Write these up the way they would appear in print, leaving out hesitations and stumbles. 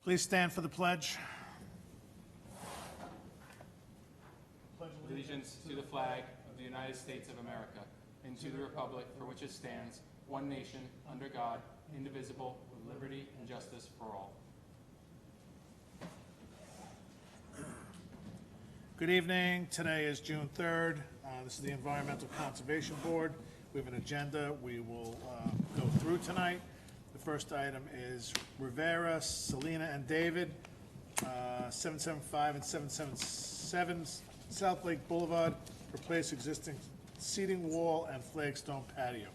Please stand for the pledge. Allegiance to the flag of the United States of America and to the republic for which it stands, one nation, under God, indivisible, with liberty and justice for all. Good evening. Today is June 3rd. This is the Environmental Conservation Board. We have an agenda we will go through tonight. The first item is Rivera, Selena, and David, 775 and 777 South Lake Boulevard, replace existing seating wall and flagstone patio.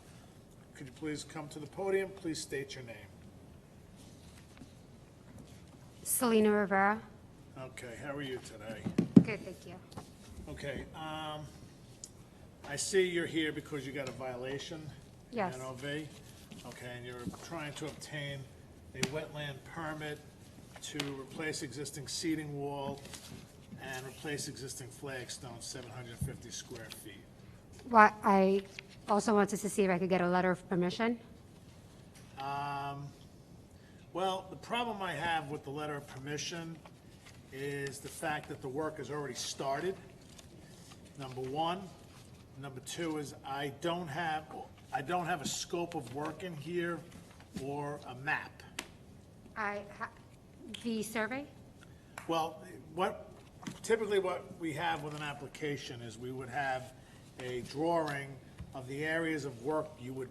Could you please come to the podium? Please state your name. Selena Rivera. Okay, how are you today? Good, thank you. Okay, I see you're here because you got a violation. Yes. NOV. Okay, and you're trying to obtain a wetland permit to replace existing seating wall and replace existing flagstone, 750 square feet. Well, I also wanted to see if I could get a letter of permission. Well, the problem I have with the letter of permission is the fact that the work has already started, number one. Number two is I don't have a scope of work in here or a map. The survey? Well, typically what we have with an application is we would have a drawing of the areas of work you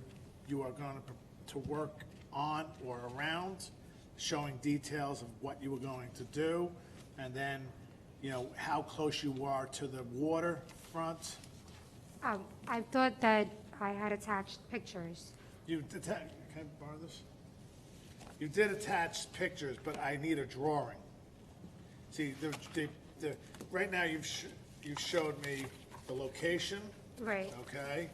are going to work on or around, showing details of what you were going to do, and then, you know, how close you are to the waterfront. I thought that I had attached pictures. Can I borrow this? You did attach pictures, but I need a drawing. See, right now you've showed me the location. Right. Okay,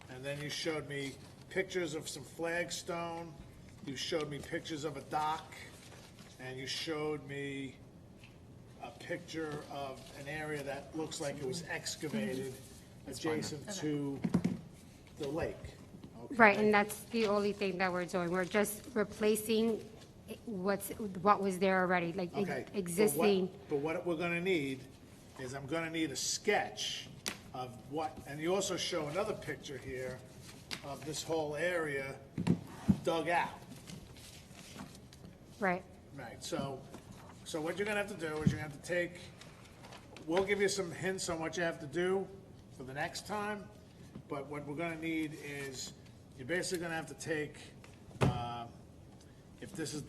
and then you showed me pictures of some flagstone, you showed me pictures of a dock, and you showed me a picture of an area that looks like it was excavated adjacent to the lake. Okay? Right, and that's the only thing that we're doing. We're just replacing what was there already, like Okay, existing. But what we're gonna need is I'm gonna need a sketch of what, and you also show another picture here of this whole area dug out. Right. Right, so what you're gonna have to do is you're gonna have to take, we'll give you some hints on what you have to do for the next time, but what we're gonna need is, you're basically gonna have to take, if this is,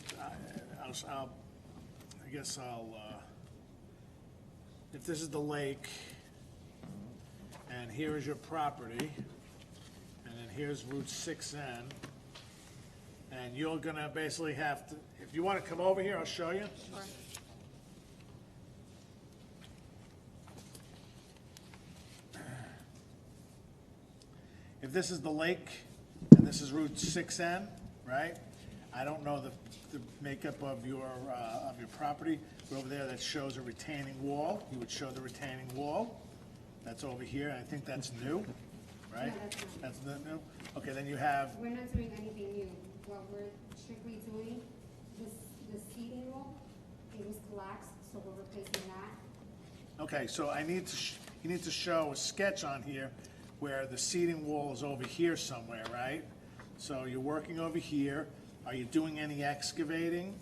if this is the lake, and here is your property, and then here's Route 6N, and you're gonna basically have to, if you wanna come over here, I'll show you. Sure. If this is the lake, and this is Route 6N, right? I don't know the makeup of your property, but over there that shows a retaining wall. You would show the retaining wall. That's over here, and I think that's new, right? No, that's not. That's not new? Okay, then you have, We're not doing anything new. What we're strictly doing, the seating wall, it was collapsed, so we're replacing that. okay, so you need to show a sketch on here where the seating wall is over here somewhere, right? So you're working over here. Are you doing any excavating?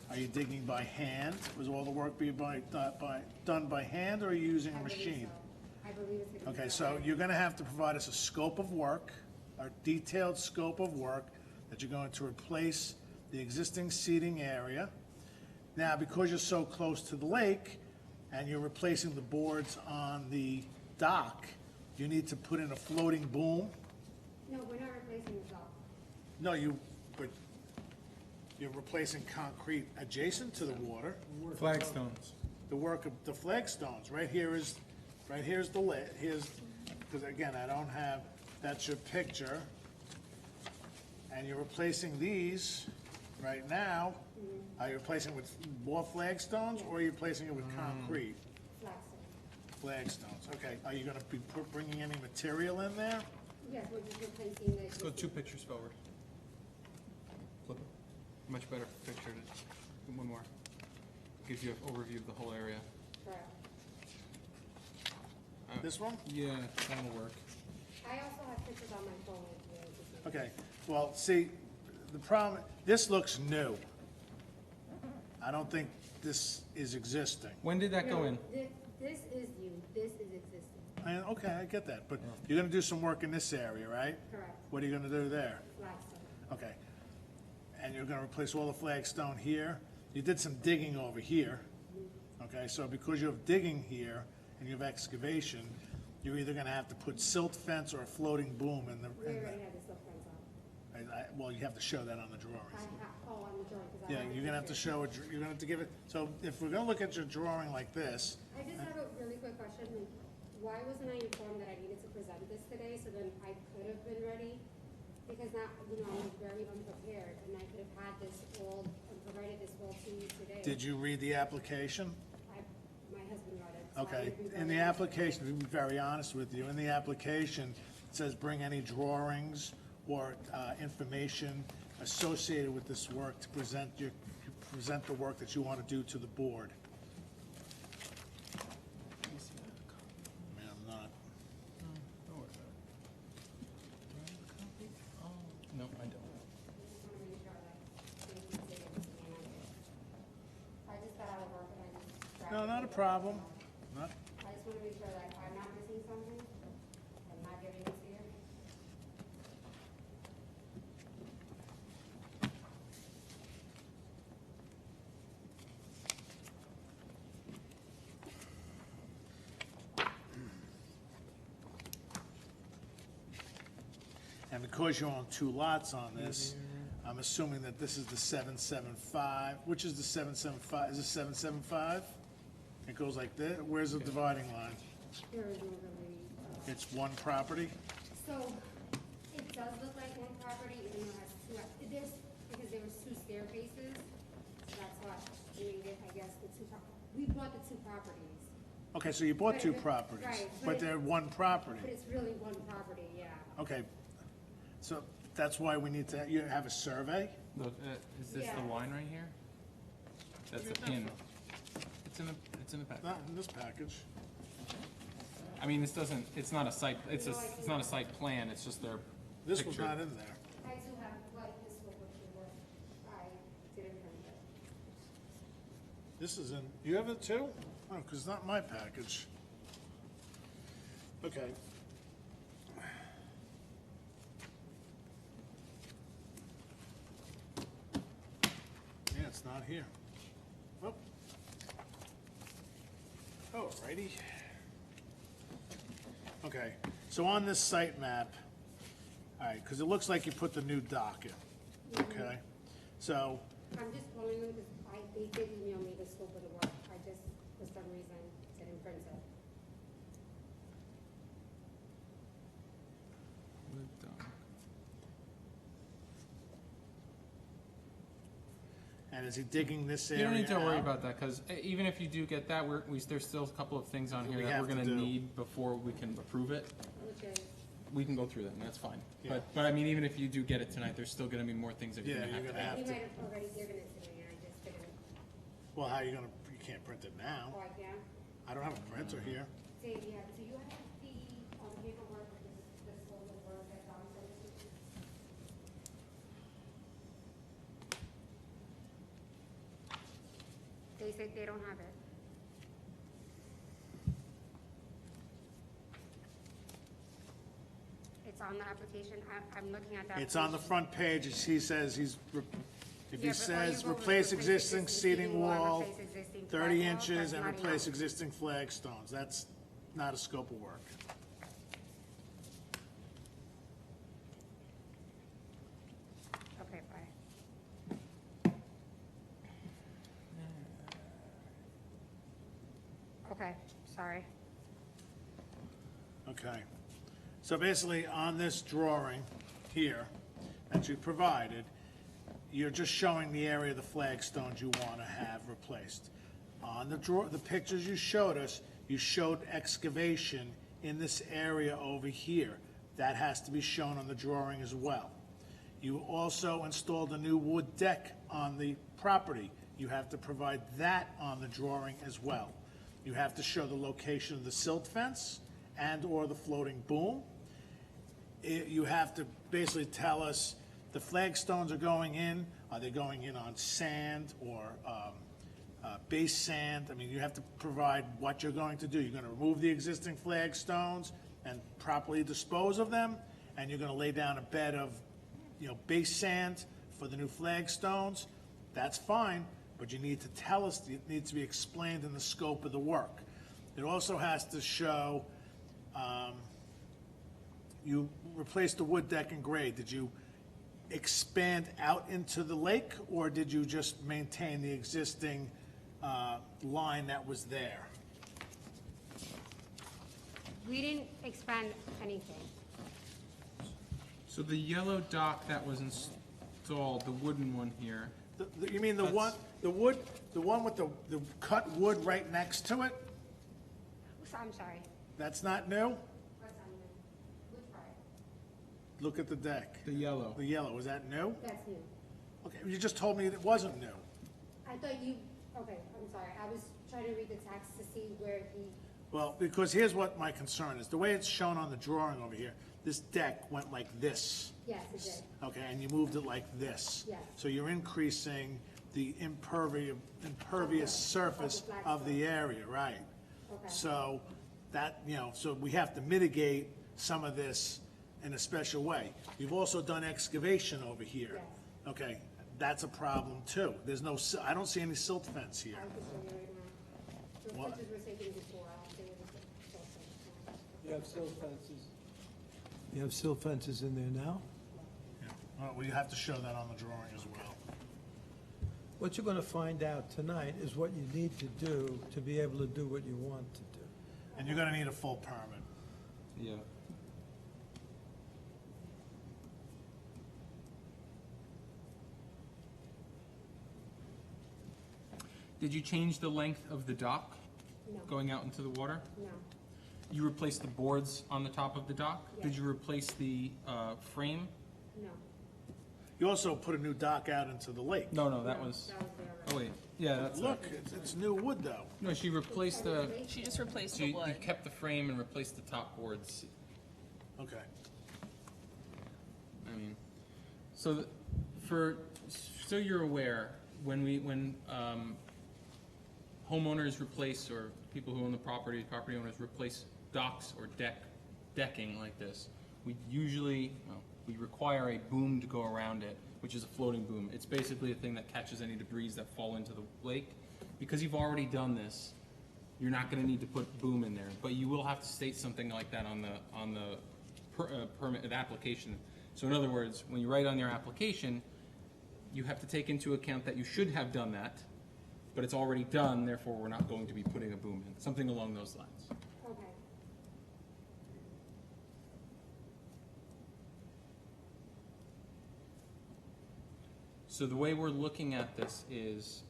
Are you digging by hand? Was all the work being done by hand, or are you using a machine? I believe it's gonna be. Okay, so you're gonna have to provide us a scope of work, a detailed scope of work that you're going to replace the existing seating area. Now, because you're so close to the lake and you're replacing the boards on the dock, you need to put in a floating boom. No, we're not replacing the dock. No, but you're replacing concrete adjacent to the water. Flagstones. The work of the flagstones, here's the lit, because again, I don't have, that's your picture. And you're replacing these right now. Are you replacing with more flagstones, or are you replacing it with concrete? Flagstone. Flagstones, okay. Are you gonna be bringing any material in there? Yes, we're just replacing the. Let's go 2 pictures forward. Flip it. Much better picture. One more. gives you an overview of the whole area. Correct. This one? Yeah, that'll work. I also have pictures on my phone if you want to see. Okay, well, see, the problem, this looks new. I don't think this is existing. When did that go in? This is new, this is existing. Okay, I get that, but you're gonna do some work in this area, right? Correct. What are you gonna do there? Flagstone. Okay. And you're gonna replace all the flagstone here? You did some digging over here. Okay, so because you have digging here and you have excavation, you're either gonna have to put silt fence or a floating boom in the, We already have the silk fence on. well, you have to show that on the I drawings. have, on the drawing, because I. Yeah, have you're gonna have to pictures. show it, you're gonna have to give it, so if we're gonna look at your drawing like this, I just have a really quick question, like, why wasn't I informed that I needed to present this today, so then I could have been ready? Because now, you know, I was very unprepared, and I could have had this all, provided this all to you today. did you read the application? My husband read it. So I Okay, would be in very the honest. application, to be very honest with you, in the application, it says bring any drawings or information associated with this work to present the work that you want to do to the board. Man, I'm not, No, I don't. I just wanna make sure that they can say it to me, and I did. I just got out of work and I just. grabbed no, it. not a problem. Not, I just wanna make sure that I'm not missing something, I'm not giving this to you. and because you're on two lots on this, I'm assuming that this is the 775, which is the 775, is it 775? It goes like this, where's the dividing line? There is no really, It's one property? so, it does look like one property, even though it has two, there's, because there was two staircases, so that's what made it, I guess, the two we bought the two properties, Okay, so you bought two Right, properties, right, but but- they're one property. but it's really one property, yeah. Okay, so that's why we need to, you have a survey? Look, is this the Yeah. line right here? That's the pin. It's in the pack. Not in this package. I mean, this doesn't, it's not a site, it's not a site plan, it's just their This was picture. not in there. I do have, like, this one, which is what I didn't print it. This is in, you have it too? Oh, because it's not my package. Okay. Yeah, it's not here. Oh. Oh, righty. Okay, so on this site map, all right, because it looks like you put the new dock in, okay? So, I'm just calling them because they did email me the scope of the work, I just, for some reason, didn't print it. and is he digging this You area don't need to worry out? about that, because even if you do get that, there's still a couple of things on That here we that have we're to gonna do. need before we can approve it. Which is, We can go through them, that's fine. Yeah. But I mean, even if you do get it tonight, there's still gonna be more things that you're Yeah, gonna have you're to gonna add. he to- might have already given it to me, and I just didn't, Well, how are you gonna, you can't print it now. oh, I can? I don't have a printer here. Dave, yeah, do you have the, paperwork, the scope of work that Don sent you? They said they don't have it. It's on the application, I'm looking at that. It's on the front page, he says if Yeah, he but all says you go with replace existing seating wall, replace existing 30 flag wall, inches, that's and not replace enough. existing flagstones, that's not a scope of work. Okay, bye. Okay, sorry. Okay, so basically, on this drawing here that you provided, you're just showing the area of the flagstones you want to have replaced. On the pictures you showed us, you showed excavation in this area over here. That has to be shown on the drawing as well. You also installed a new wood deck on the property. you have to provide that on the drawing as well. You have to show the location of the silt fence and/or the floating boom. You have to basically tell us the flagstones are going in, are they going in on sand or base sand? I mean, you have to provide what you're going to do. You're gonna remove the existing flagstones and properly dispose of them, and you're gonna lay down a bed of, base sand for the new flagstones. That's fine, but you need to tell us, it needs to be explained in the scope of the work. It also has to show, you replaced the wood deck and grade. Did you expand out into the lake, or did you just maintain the existing line that was there? We didn't expand anything. So the yellow dock that was installed, the wooden one here, You mean the one, the one with the cut wood right next to it? I'm sorry. That's not new? What's on there? Which part? Look at the deck. the yellow. The yellow, is that new? That's new. Okay, you just told me it wasn't new. I thought you, okay, I'm sorry. I was trying to read the text to see where he, Well, because here's what my concern is. The way it's shown on the drawing over here, this deck went like this. yes, it did. Okay, and you moved it like this. Yes. So you're increasing the impervious surface of the area, right? Okay. So that, so we have to mitigate some of this in a special way. You've also done excavation over here. Yes. Okay, that's a problem too. There's no, I don't see any silt fence here. I can show you right now. Those What? pictures were taken before. I'll show you the photos. You have silt fences. You have silt fences in there now? Yeah. Well, we have to show that on the drawing as well. What you're gonna find out tonight is what you need to do to be able to do what you want to do. And you're gonna need a full permit. Yeah. Did you change the length of the dock No, going out into the water? no, You replaced the boards on the top of the dock? Did Yes. you replace the frame? no. You also put a new dock out into the lake. No, that was, That was there. oh wait, yeah, that's, Look, it's new wood though. no, she replaced the, She just replaced so the you wood. kept the frame and replaced the top boards. Okay. I mean, so so you're aware, when homeowners replace, or people who own the property owners replace docks or decking like this, we usually, we require a boom to go around it, which is a floating boom. It's basically a thing that catches any debris that fall into the lake. Because you've already done this, you're not gonna need to put boom in there, but you will have to state something like that on the permit application. So in other words, when you write on your application, you have to take into account that you should have done that, but it's already done, therefore we're not going to be putting a boom in, something along those lines. Okay. So the way we're looking at this is,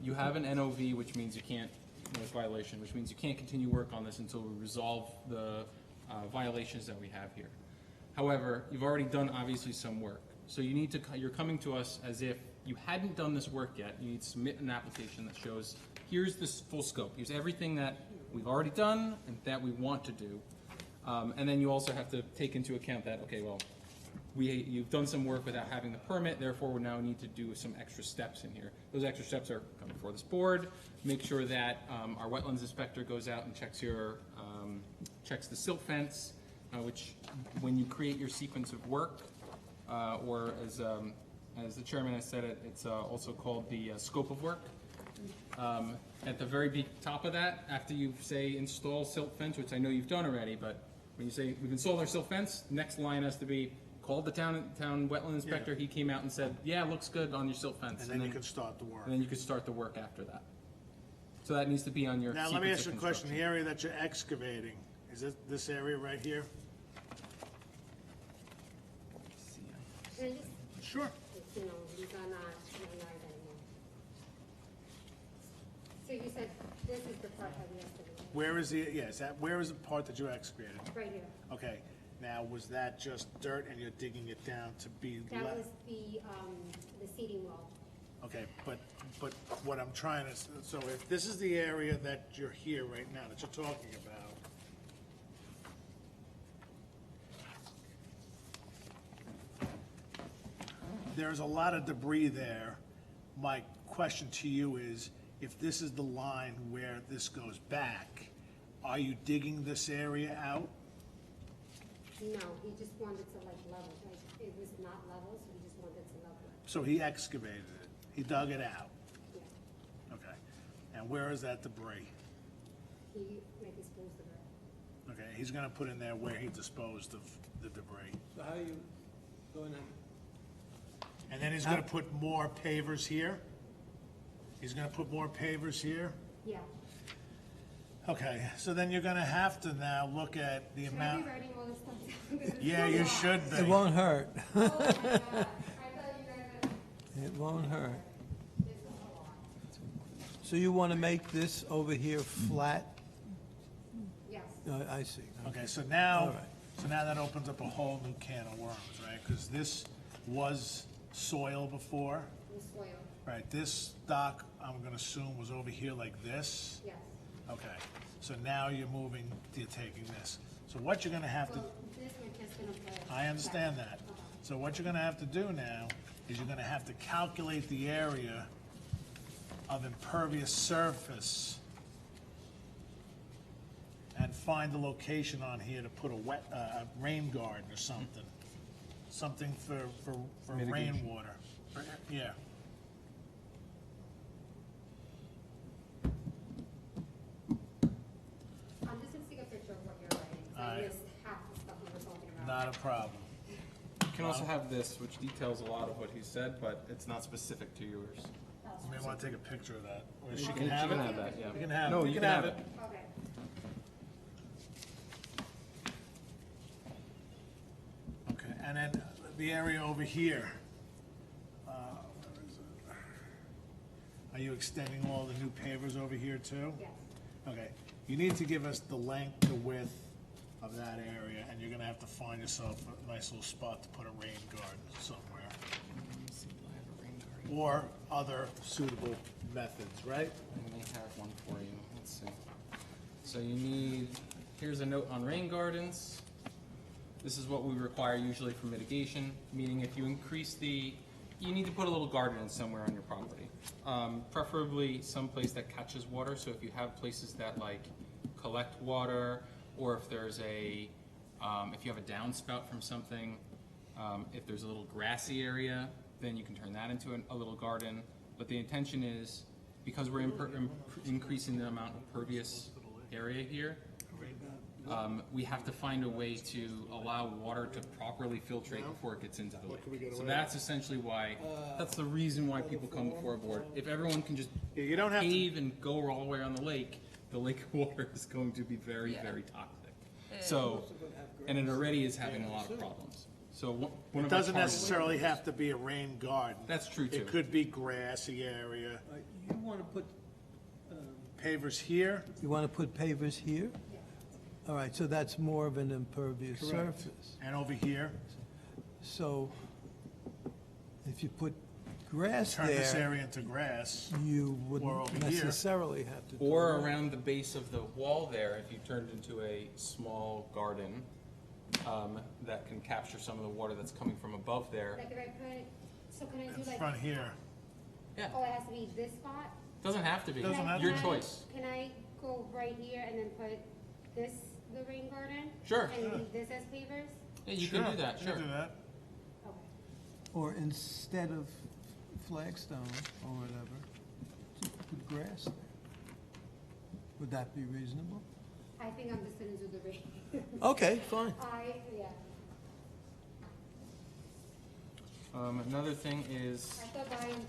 you have an NOV, which means you can't, notice violation, which means you can't continue work on this until we resolve the violations that we have here. However, you've already done obviously some work, so you need to, you're coming to us as if you hadn't done this work yet. You need to submit an application that shows, here's this full scope, here's everything that we've already done and that we want to do. And then you also have to take into account that, okay, well, you've done some work without having the permit, therefore we now need to do some extra steps in here. Those extra steps are come before this board, make sure that our wetlands inspector goes out and checks checks the silt fence, which when you create your sequence of work, or as the chairman has said it, it's also called the scope of work. At the very top of that, after you say install silt fence, which I know you've done already, but when you say we've installed our silt fence, next line has to be called the town wetland inspector. Yeah. He came out and said, yeah, it looks good on your silt fence. And then you can start the work. and then you can start the work after that. So that needs to be on your Now, let me sequence ask you of a question. The construction. area that you're excavating, is it this area right here? And I just, Sure. these are not yards anymore. So you said this is the part that we excavated? Where is where is the part that you excavated? Right here. Okay, now, was that just dirt and you're digging it down to be That left? was the seating wall. Okay, but what I'm trying to, so if this is the area that you're here right now, that you're talking about, there's a lot of debris there. My question to you is, if this is the line where this goes back, are you digging this area out? No, he just wanted to like level, like, it was not level, so he just wanted to level it. So he excavated it, he dug it out, Yeah, okay. And where is that debris? he like disposed of it. Okay, he's gonna put in there where he disposed of the debris. So how are you going to? And then he's gonna put more pavers here? He's gonna put more pavers here? Yeah. Okay, so then you're gonna have to now look at the Should I amount. be writing all this stuff down? Because it's Yeah, so you long. should be. It won't hurt. Oh my God, I thought you guys had, It won't hurt. this is a lot. So you want to make this over here flat? Yes, I see. Okay, so All now, right. so now that opens up a whole new can of worms, right? Because this was soil before, the soil, right? This dock, I'm gonna assume, was over here like this? yes. Okay, so now you're moving, you're taking this. So what you're gonna have to, Well, this we're just gonna put. I understand that. So what you're gonna have to do now is you're gonna have to calculate the area of impervious surface and find the location on here to put a rain garden or something. Something for Mitigation. rainwater. Yeah. I'm just gonna take a picture of what you're writing, 'cause I Alright. missed half the stuff we were talking about. Not a problem. You can also have this, which details a lot of what he said, but it's not specific to yours. You may wanna take a picture of that. Or she She can have can it? have that, yeah. You can have it. No, you can have it. Okay. Okay, and then the area over here. Where is it? Are you extending all the new pavers over here too? Yes. Okay, you need to give us the length, the width of that area, and you're gonna have to find yourself a nice little spot to put a rain garden somewhere. Or other suitable methods, right? I may have one for you, let's see. So you need, here's a note on rain gardens. This is what we require usually for mitigation, meaning if you increase the, you need to put a little garden in somewhere on your property. Preferably someplace that catches water, so if you have places that like collect water, or if there's a, if you have a downspout from something, if there's a little grassy area, then you can turn that into a little garden. But the intention is, because we're increasing the amount of pervious area here, we have to find a way to allow water to properly filtrate before it gets into the lake. So that's essentially why, that's the reason why people come before a board. If everyone can just Yeah, you don't have to, pave and go all the way around the lake water is going to be very, very toxic. So, and it already is having a lot of problems. So one it of our doesn't targets- necessarily have to be a rain garden. That's true too. It could be grassy area. You want to put, Pavers here, you want to put pavers here? All right, so that's more of an impervious Correct. surface. and over here. So if you put grass Turn this there, area into grass. you Or wouldn't over here. necessarily have to do Or that. around the base of the wall there, if you turned into a small garden that can capture some of the water that's coming from above there. Like if I put, so can I In do like, front here. Yeah, oh, it has to be this spot? doesn't have to be, Doesn't have to your be. choice. Can I go right here and then put this, the rain garden? Sure. And leave this as pavers? Yeah, you can do that, You sure. can do that. Okay. Or instead of flagstone or whatever, just put grass there. Would that be reasonable? I think I'm just gonna do the rain. Okay, fine. Yeah, Another thing is, I thought buying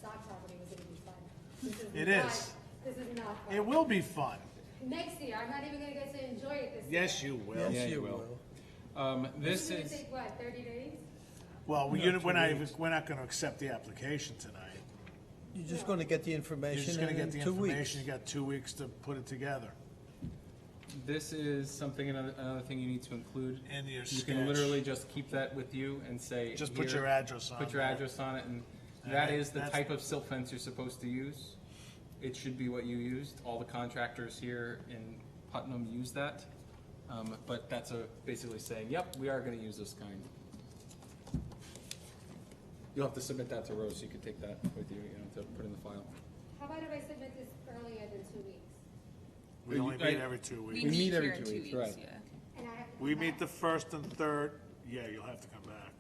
dock property was gonna be fun. This It not- is. This is not fun. It will be fun. Next year, I'm not even gonna get to enjoy it this year. Yes, you will. Yeah, you will. this It's gonna is, take what, 30 days? Well, we're not gonna accept the application tonight. You're just going to get the You're information just gonna and get in the 2 weeks. information. You got 2 weeks to put it together. this is something, another thing you need to include. In your You can sketch. literally just keep that with you and say. Just put here, your address on Put your there. address on it, and That is the That's- type of silt fence you're supposed to use. It should be what you used. All the contractors here in Putnam use that. But that's basically saying, yep, we are gonna use this kind. You'll have to submit that to Rose, so you can take that with you, to put in the file. How about if I submit this earlier than 2 weeks? We only meet every 2 We weeks. meet every here in 2 weeks, right. yeah. And I have to We come meet back? the first and third, yeah, you'll have to come back.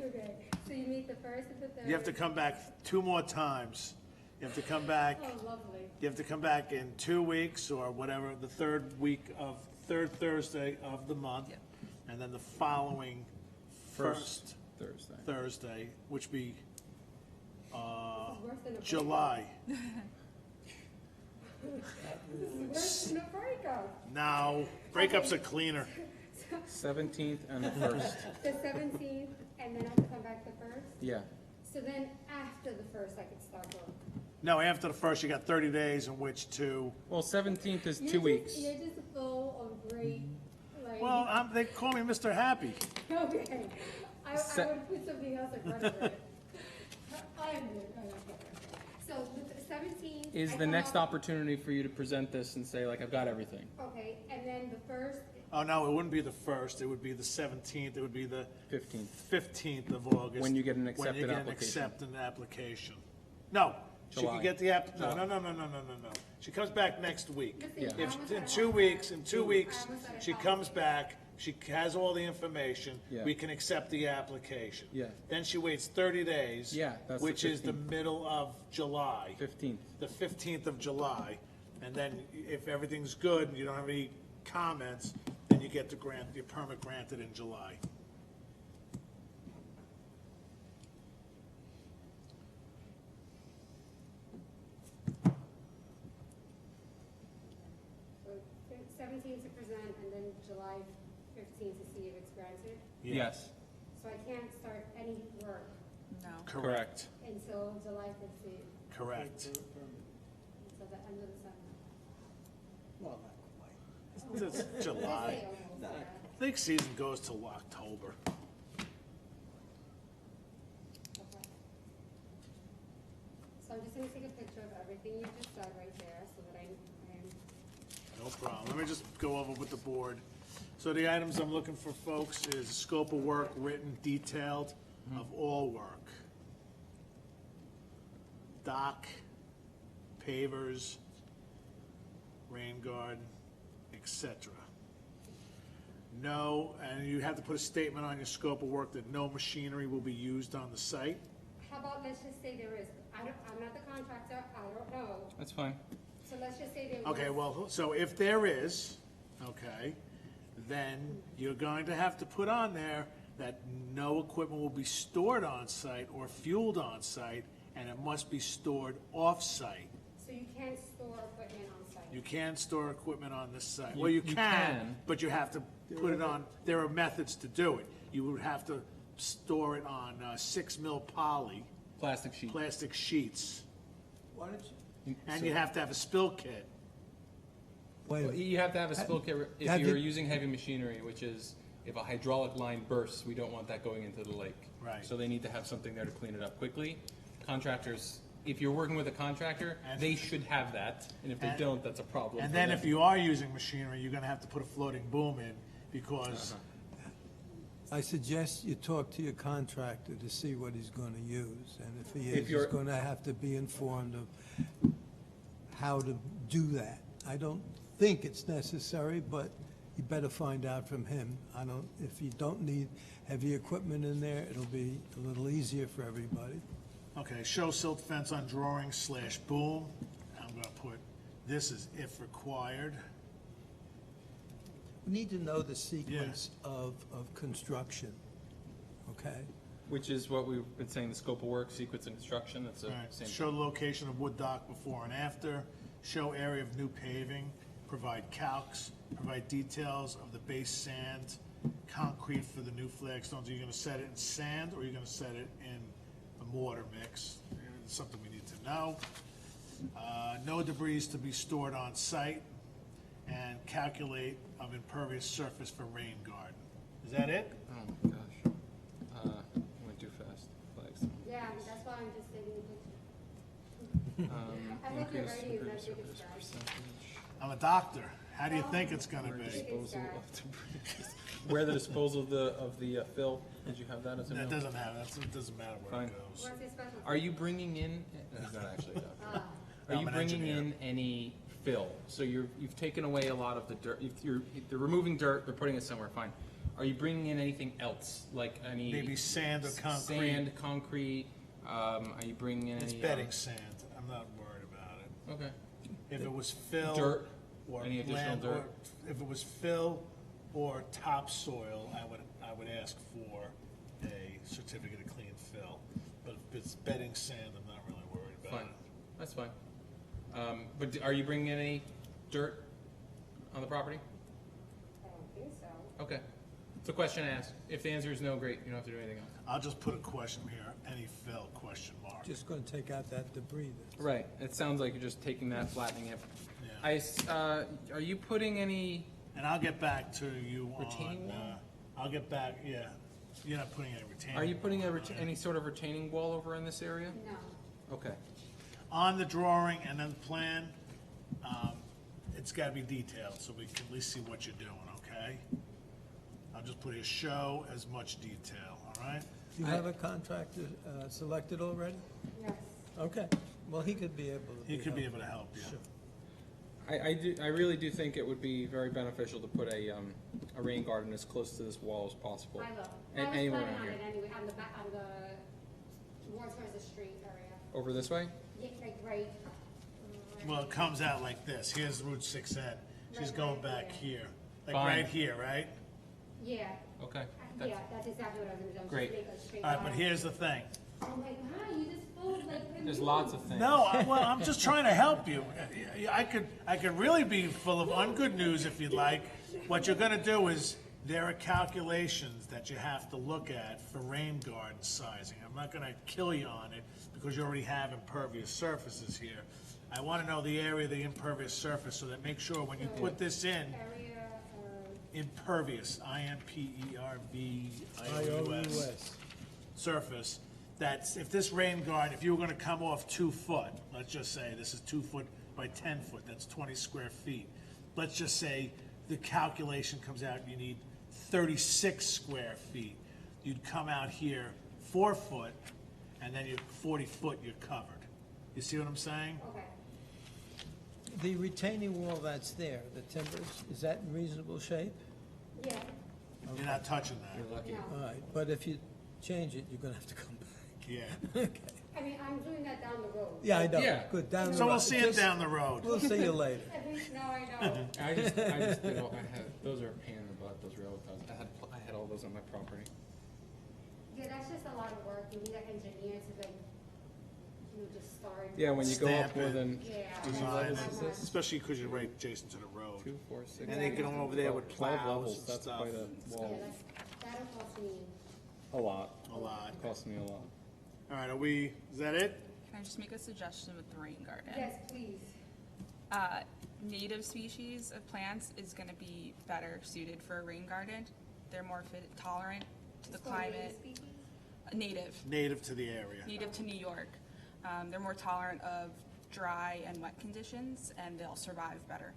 Okay, so you meet the first and the third? You have to come back 2 more times. You have to come back, Oh, lovely. you have to come back in 2 weeks or whatever, the third Thursday of the month. Yep. And then the following first Thursday. Thursday, which be, This is worse than a breakup. July. This is worse than a breakup. Now, breakups are cleaner. 17th and the 1st. The 17th, and then I have to come back the first? Yeah. So then after the first, I could start work? No, after the first, you got 30 days in which to, Well, 17th is You're 2 just- weeks. You're just full of great, like. well, they call me Mr. Happy. Okay, I Se- would put something else in front of it. I am good, I like it. So the 17th. Is I the come next up- opportunity for you to present this and say, like, I've got everything. Okay, and then the first, Oh, no, it wouldn't be the first, it would be the 17th, it would be the 15th. 15th of August. When you get an When accepted you get an application. accepted application. No, she July. can get the no, July. no. She comes back next week. listen, Yeah. I If, almost in had a 2 hot weeks, fire. in 2 I weeks, almost had a she hot comes fire. back, she has all the information, Yeah. we can accept the application. Yeah. Then she waits 30 days. Yeah, that's the which is the 15th. middle of July. 15th. The 15th of July, and then if everything's good and you don't have any comments, then you get your permit granted in July. So 17th to present, and then July 15th to see if it's granted. Yes, So I can't start any work No. correct. until July 15th, Correct. until the end of the summer. It's July. I think season goes till October. Okay. So I'm just gonna take a picture of everything you just said right there, so that I'm, No problem. Let me just go over with the board. So the items I'm looking for, folks, is scope of work, written, detailed, of all work. Dock, pavers, rain garden, etc. No, and you have to put a statement on your scope of work that no machinery will be used on the site. how about, let's just say there is, I'm not the contractor, I don't know, That's fine. so let's just say there was. Okay, well, so if there is, okay, then you're going to have to put on there that no equipment will be stored on site or fueled on site, and it must be stored off-site. So you can't store equipment on site? You can store equipment on this site. You- Well, you you can, can. but you have to put it on, there are methods to do it. You would have to store it on 6 mil poly, Plastic sheet. plastic sheets, Why don't you, and you have to have a spill kit. wait a Well, minute. You have to have a spill kit if Have you're you- using heavy machinery, which is if a hydraulic line bursts, we don't want that going into the lake. Right. So they need to have something there to clean it up quickly. Contractors, if you're working with a contractor, And- they should have that, and if they And- don't, that's a problem. And for then them. if you are using machinery, you're gonna have to put a floating boom in, because, I suggest you talk to your contractor to see what he's gonna use, and if he If is, you're- he's gonna have to be informed of how to do that. I don't think it's necessary, but you better find out from him. If you don't need heavy equipment in there, it'll be a little easier for everybody. okay, show silt fence on drawing / boom. I'm gonna put, this is if required. We need to know the sequence of construction, okay? Which is what we've been saying, the scope of work, sequence and construction, that's the All right, same. show the location of wood dock before and after, show area of new paving, provide calcs, provide details of the base sand, concrete for the new flagstones. Are you gonna set it in sand, or are you gonna set it in a mortar mix? It's something we need to know. No debris to be stored on site, and calculate of impervious surface for rain garden. Is that it? Oh my gosh. Went too that's why I'm just taking a picture. I hope increase you're ready, impervious that's surface biggest guy. percentage. I'm a doctor. How do you think it's gonna be? Disposal of debris. Where the disposal of the fill, did you have that as a That note? doesn't matter, it doesn't matter where it Fine. goes. What's his specialty? Are you bringing in, he's not actually a doctor. Are I'm you an bringing engineer. in any fill? So you've taken away a lot of the dirt, they're removing dirt, they're putting it somewhere, fine. Are you bringing in anything else, like any? Maybe sand or concrete. Sand, concrete, are you bringing in any? It's bedding sand, I'm not worried about it. Okay, If it was fill. Dirt? Or Any additional land, dirt? or if it was fill or topsoil, I would ask for a certificate of clean fill. But if it's bedding sand, I'm not really worried about fine, it. that's fine. But are you bringing in any dirt on the property? I don't think so. Okay, it's a question asked. If the answer is no, great, you don't have to do anything else. I'll just put a question here, any fill, question mark. Just gonna take out that debris that's Right, it sounds like you're just taking that, flattening it. Yeah. Are you putting any, And I'll get back to you on, Retaining wall? I'll get back, yeah, you're not putting any retaining. are you putting wall on there. any sort of retaining wall over in this area? No. Okay, On the drawing and then the plan, it's gotta be detailed, so we can at least see what you're doing, okay? I'll just put a show as much detail, all right? Do you have a contractor selected already? Yes. Okay, well, he could be able to. He could be able to help you. Sure. I really do think it would be very beneficial to put a rain garden as close to this wall as possible. I will. And I was anywhere planning around on here. it anyway, on the back, on the, towards the street area. Over this way? Yeah, like right. Well, it comes out like this, here's Route 6N, she's Right, going right back here. here, like Fine. right here, right? Yeah, Okay. That's- yeah, that's exactly what I was gonna do. Just Great. make a straight All right, but line. here's the thing. Oh my God, you just pulled like. There's lots of things. No, well, I'm just trying to help you. I could really be full of ungood news if you'd like. What you're gonna do is, there are calculations that you have to look at for rain garden sizing. I'm not gonna kill you on it, because you already have impervious surfaces here. I wanna know the area of the impervious surface, so that make sure when you put this in, Area, impervious, impervious IOUS. surface, that's, if this rain garden, if you were gonna come off 2 foot, let's just say this is 2 foot by 10 foot, that's 20 square feet. Let's just say the calculation comes out, you need 36 square feet. You'd come out here 4 foot, and then you're 40 foot, you're covered. You see what I'm saying? okay. The retaining wall that's there, the timbers, is that in reasonable shape? Yeah, You're not touching that. You're lucky. no. All right, but if you change it, you're gonna have to come back. Yeah. Okay. I mean, I'm doing that down the road. Yeah, I know, Yeah. good, down the road. So we'll see it Just- down the road. We'll see you later. No, I know. I just did all, I had, those are a pain in the butt, those railroad ties. I had all those on my property. Yeah, that's just a lot of work. You need an engineer to like, just start. Yeah, when you go up Stamp more it. than Yeah. Design that's it, not- especially because you're right adjacent to the road. 2, 4, 6. And they get them over there with 12 plows levels, and that's stuff. quite a Yeah, wall. that'll cost me. A lot. A lot. It cost me a lot. All right, is that it? Can I just make a suggestion with the rain garden? Yes, please. Native species of plants is gonna be better suited for a rain garden. They're more tolerant to the It's called native climate. species? Native, Native to the area. native to New York. They're more tolerant of dry and wet conditions, and they'll survive better.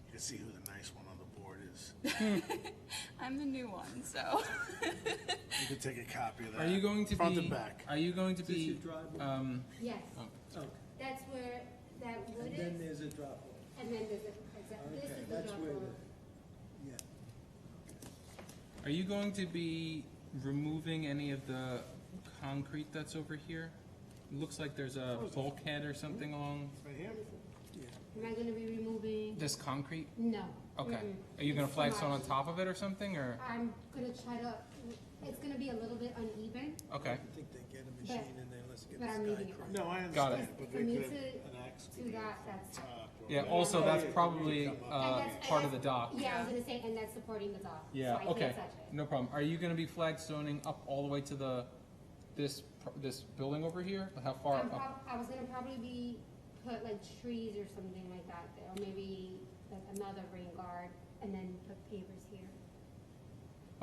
You can see who the nice one on the board is. I'm the new one, so. You can take a copy of that. Are you going to Front be? and back. Are you going to Is this be? your driveway? Yes, Okay. that's where that wood And then is, there's a drop off. and then there's a, this Okay, is the that's drop where off. the, yeah. Are you going to be removing any of the concrete that's over here? It looks like there's a bulkhead or something along Right here? Am I gonna be removing? this concrete. No. Okay. Mm-mm. Are you gonna It's flagstone on too much. top of it or something, or? I'm gonna try to, it's gonna be a little bit uneven, Okay. I think they get a machine in there, let's get but the I'm sky leaving it. cracked. No, I Got understand, it. but For they me could have to- an axe. to that, that's. top or Yeah. whatever. Also, that's probably And that's- part of the dock. Yeah, I was gonna say, and that's supporting the dock. Yeah. So I Okay. can't touch it. No problem. Are you gonna be flagstoning up all the way to this building over here? How far up? I was gonna probably be, put like trees or something like that there, or maybe like another rain guard, and then put pavers here.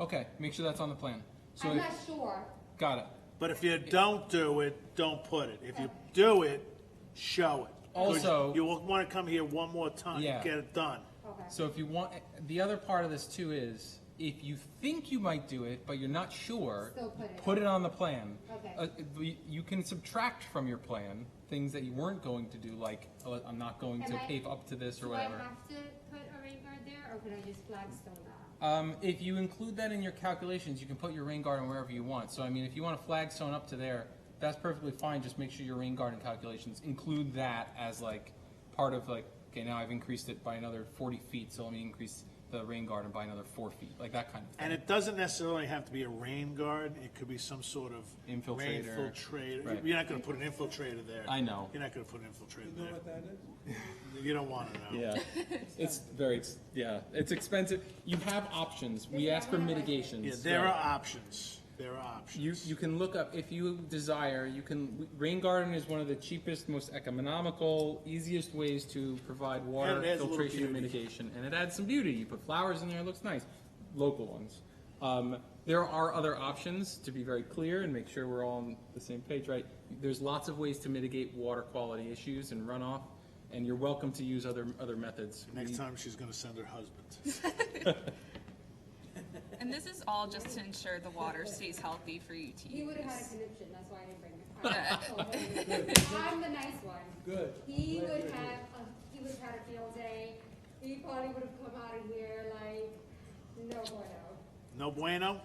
Okay, make sure that's on the plan. So I'm if- not sure. got it. But if you don't do it, don't put it. If you do it, show it. 'Cause Also- you will want to come here one more time Yeah. and get it done. Okay. So if you want, the other part of this too is, if you think you might do it, but you're not sure, Still put it put it on the plan. Okay. You can subtract from your plan things that you weren't going to do, like, oh, I'm not going to Am I- pave up to this or Do I whatever. have to put a rain guard there, or can I just flagstone that? If you include that in your calculations, you can put your rain garden wherever you want. So I mean, if you want a flagstone up to there, that's perfectly fine. Just make sure your rain garden calculations include that as like part of like, okay, now I've increased it by another 40 feet, so let me increase the rain garden by another 4 feet, like that kind of thing. And it doesn't necessarily have to be a rain garden. It could be some sort of rain Infiltrator. infiltrator. Right. You're not going to put an infiltrator there. I know. You're not going to put an infiltrator You know there. what that is? You don't want to know. Yeah, it's expensive. You have options. We ask for mitigations. Yeah, there are Right. options. There are options. You can look up, if you desire, rain garden is one of the cheapest, most economical, easiest ways to provide water And it adds a little filtration and beauty. mitigation. And it adds some beauty. You put flowers in there, it looks nice. Local ones. There are other options, to be very clear and make sure we're all on the same page, right? There's lots of ways to mitigate water quality issues and runoff, and you're welcome to use other methods. Next time, she's going to send her husband. And this is all just to ensure the water stays healthy for you to use. He would have had a conniption, that's why I didn't bring it. I'm the nice one. Good. He would have had a field day. He probably would have come out of here like, no bueno. No bueno?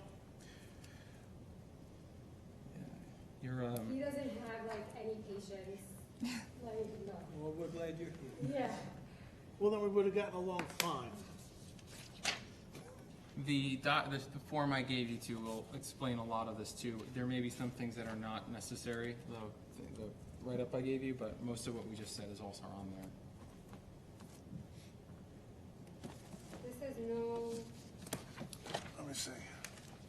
You're, He doesn't have like any patience. Like, no. Well, we're glad you're here. Yeah. Well, then we would have gotten along fine. the form I gave you to will explain a lot of this too. There may be some things that are not necessary, the write-up I gave you, but most of what we just said is also on there. This says no. Let me see.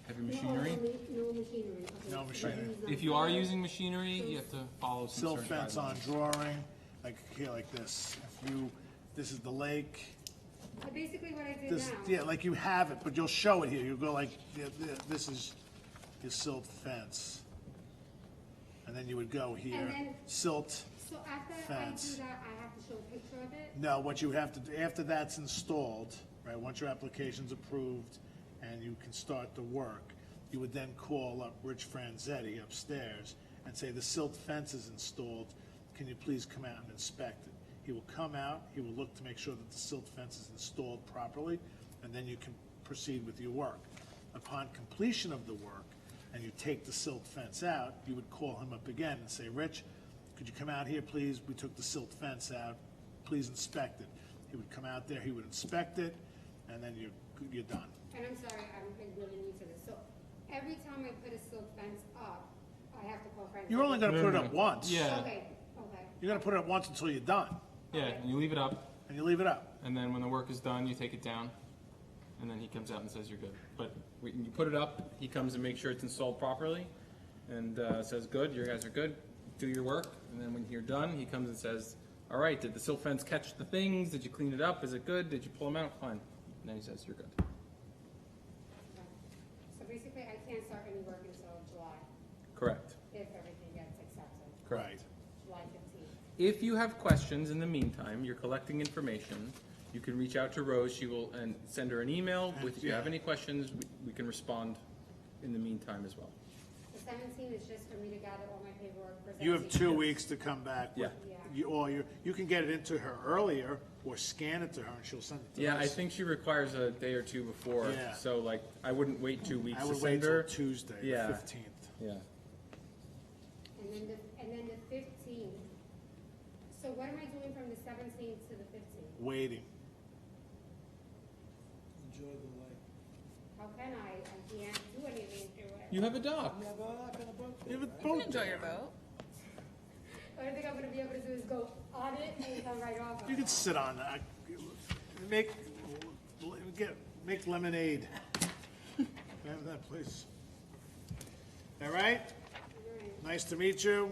Heavy machinery. No machinery. Okay. No machinery. If you are using machinery, you have to follow some Silt certain fence on guidelines. drawing, like here, like this. This is the lake. Basically what I did This, now. yeah, like you have it, but you'll show it here. You'll go like, this is your silt fence. And then you would go here, And then- silt. So after Fence. I do that, I have to show a picture of it? No, what you have to do, after that's installed, right, once your application's approved and you can start the work, you would then call up Rich Franzetti upstairs and say, the silt fence is installed, can you please come out and inspect it? He will come out, he will look to make sure that the silt fence is installed properly, and then you can proceed with your work. Upon completion of the work, and you take the silt fence out, you would call him up again and say, Rich, could you come out here, please? We took the silt fence out, please inspect it. He would come out there, he would inspect it, and then you're done. And I'm sorry, I'm really new to this. So every time I put a silk fence up, I have to call Frank. You're only gonna put it up once. Yeah, Okay. You're gonna put it up once until you're done, yeah, and you leave it up, and you leave it up. and then when the work is done, you take it down, and then he comes out and says you're good. But you put it up, he comes and makes sure it's installed properly, and says, good, you guys are good, do your work, and then when you're done, he comes and says, all right, did the silt fence catch the things, did you clean it up, is it good, did you pull them out, fine. And then he says, you're good. So basically, I can't start any work until July, Correct. if everything gets accepted, Right. July 15th. If you have questions in the meantime, you're collecting information, you can reach out to Rose, she will, and send her an email with, if you have any questions, we can respond in the meantime as well. The 17th is just for me to gather all my paperwork. present You have to 2 weeks to come back with, Yeah. you can get it into her earlier, or scan it to her, and she'll send it to us. Yeah, I think she requires a day or two before, Yeah. so like, I wouldn't wait 2 weeks I to would wait send till her. Tuesday, the Yeah. 15th. Yeah. And then the 15th. So what am I doing from the 17th to the 15th? Waiting. Enjoy the lake. How can I? I can't do anything to it. You have a dock. You have a lock on a boat You have a there, right? boat Enjoy there. your boat. The only thing I'm gonna be able to do is go on it and come right off of You it. can sit on that. Make lemonade. Have that place. All right? Alright, Nice to meet you.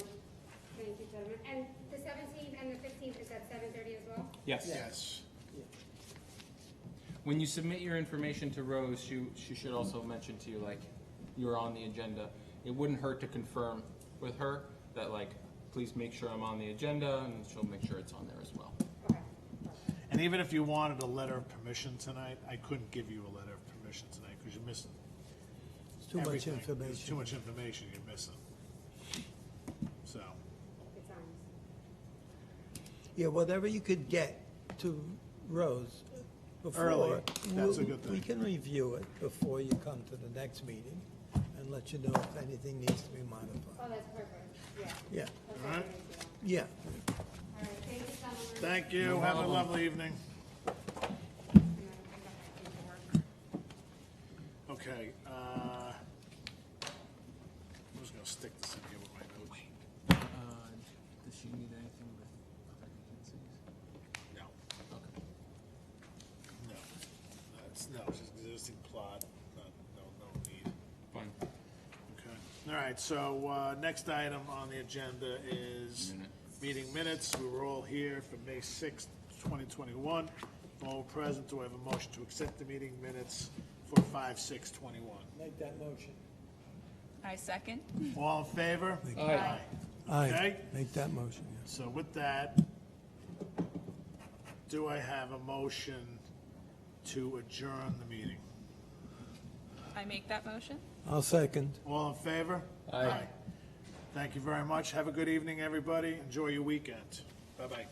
thank you, gentlemen. And the 17th and the 15th is at 7:30 as well? Yes. Yes. When you submit your information to Rose, she should also mention to you, like, you're on the agenda. It wouldn't hurt to confirm with her that, like, please make sure I'm on the agenda, and she'll make sure it's on there as well. Okay. And even if you wanted a letter of permission tonight, I couldn't give you a letter of permission tonight, because you're missing It's too much everything. There's too information. much information you're missing. So, Good times. Yeah, whatever you could get to Rose before. Early, that's a we'll- good thing. We can review it before you come to the next meeting and let you know if anything needs to be modified. Oh, that's perfect, yeah. Yeah, That's All right. what I do. yeah. All right, thank you, gentlemen. thank you, have a lovely evening. And I got my paperwork. Okay, I'm just gonna stick this in here with my notes. Does she need anything with other agencies? No, Okay. no, it's just existing plot, no need. Fine. Okay, all right, so, next item on the agenda is meeting minutes. We were all here for May 6th, 2021. All present, do I have a motion to accept the meeting minutes for 5/6/21? Make that motion. I second. All in favor? Aye. Aye, Okay. make that motion, yes. So with that, do I have a motion to adjourn the meeting? I make that motion. I'll second. All in favor? Aye. Thank you very much. Have a good evening, everybody. Enjoy your weekend. Bye-bye.